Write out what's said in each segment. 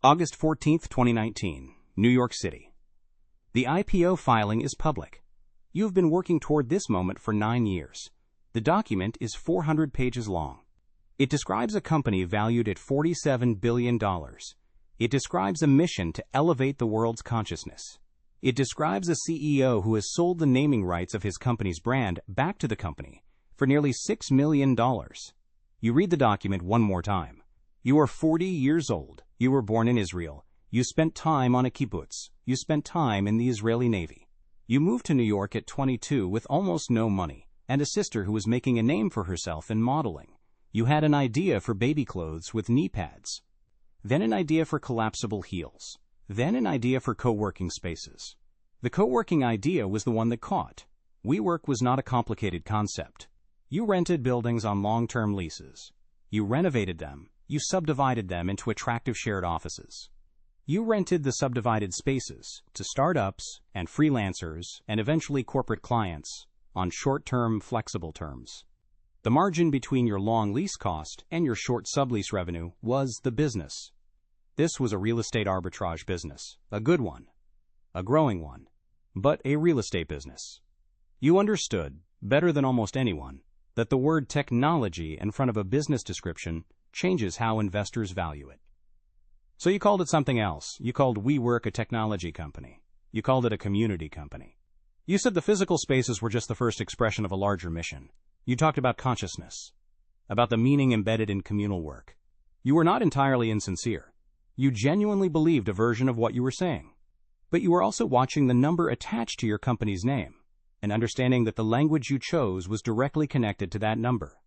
August 14, 2019, New York City. The IPO filing is public. You have been working toward this moment for 9 years. The document is 400 pages long. It describes a company valued at $47 billion. It describes a mission to elevate the world's consciousness. It describes a CEO who has sold the naming rights of his company's brand back to the company for nearly $6 million. You read the document one more time. You are 40 years old. You were born in Israel. You spent time on a kibbutz. You spent time in the Israeli Navy. You moved to New York at 22 with almost no money and a sister who was making a name for herself in modeling. You had an idea for baby clothes with knee pads. Then an idea for collapsible heels. Then an idea for co-working spaces. The co-working idea was the one that caught. WeWork was not a complicated concept. You rented buildings on long-term leases. You renovated them. You subdivided them into attractive shared offices. You rented the subdivided spaces to startups and freelancers and eventually corporate clients on short-term, flexible terms. The margin between your long lease cost and your short sublease revenue was the business. This was a real estate arbitrage business, a good one, a growing one, but a real estate business. You understood, better than almost anyone, that the word technology in front of a business description changes how investors value it. So you called it something else. You called WeWork a technology company. You called it a community company. You said the physical spaces were just the first expression of a larger mission. You talked about consciousness, about the meaning embedded in communal work. You were not entirely insincere. You genuinely believed a version of what you were saying. But you were also watching the number attached to your company's name and understanding that the language you chose was directly connected to that number.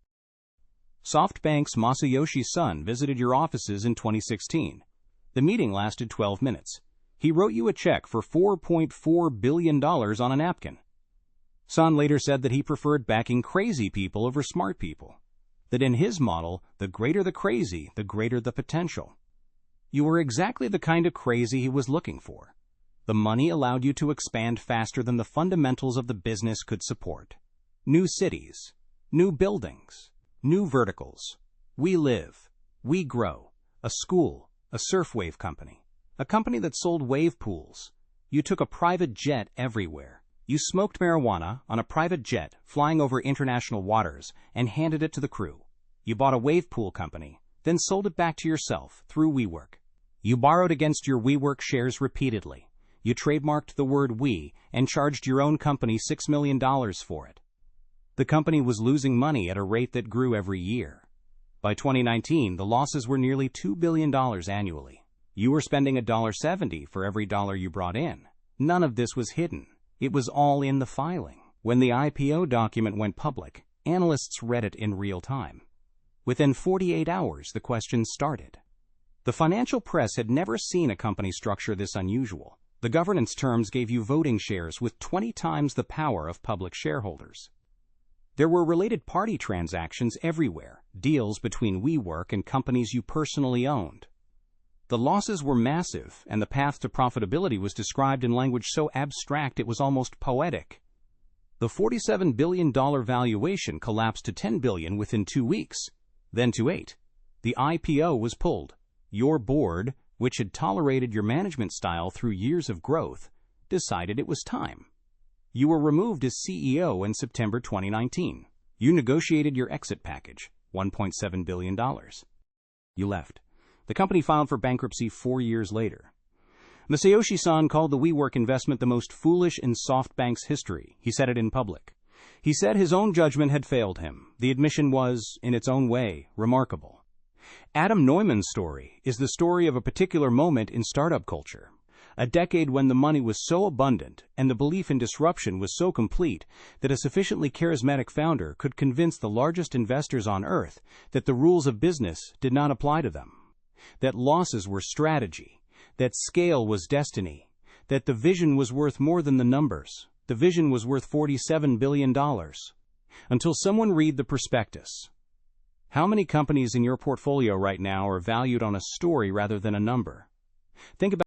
SoftBank's Masayoshi Son visited your offices in 2016. The meeting lasted 12 minutes. He wrote you a check for $4.4 billion on a napkin. Son later said that he preferred backing crazy people over smart people, that in his model, the greater the crazy, the greater the potential. You were exactly the kind of crazy he was looking for. The money allowed you to expand faster than the fundamentals of the business could support. New cities, new buildings, new verticals. We live, we grow. A school, a surf wave company, a company that sold wave pools. You took a private jet everywhere. You smoked marijuana on a private jet flying over international waters and handed it to the crew. You bought a wave pool company, then sold it back to yourself through WeWork. You borrowed against your WeWork shares repeatedly. You trademarked the word we and charged your own company $6 million for it. The company was losing money at a rate that grew every year. By 2019, the losses were nearly $2 billion annually. You were spending $1.70 for every dollar you brought in. None of this was hidden. It was all in the filing. When the IPO document went public, analysts read it in real time. Within 48 hours, the questions started. The financial press had never seen a company structure this unusual. The governance terms gave you voting shares with 20 times the power of public shareholders. There were related party transactions everywhere, deals between WeWork and companies you personally owned. The losses were massive, and the path to profitability was described in language so abstract it was almost poetic. The $47 billion valuation collapsed to $10 billion within 2 weeks, then to 8. The IPO was pulled. Your board, which had tolerated your management style through years of growth, decided it was time. You were removed as CEO in September 2019. You negotiated your exit package, $1.7 billion. You left. The company filed for bankruptcy 4 years later. Masayoshi Son called the WeWork investment the most foolish in SoftBank's history. He said it in public. He said his own judgment had failed him. The admission was, in its own way, remarkable. Adam Neumann's story is the story of a particular moment in startup culture. A decade when the money was so abundant and the belief in disruption was so complete that a sufficiently charismatic founder could convince the largest investors on earth that the rules of business did not apply to them, that losses were strategy, that scale was destiny, that the vision was worth more than the numbers. The vision was worth $47 billion. Until someone read the prospectus. How many companies in your portfolio right now are valued on a story rather than a number? Think about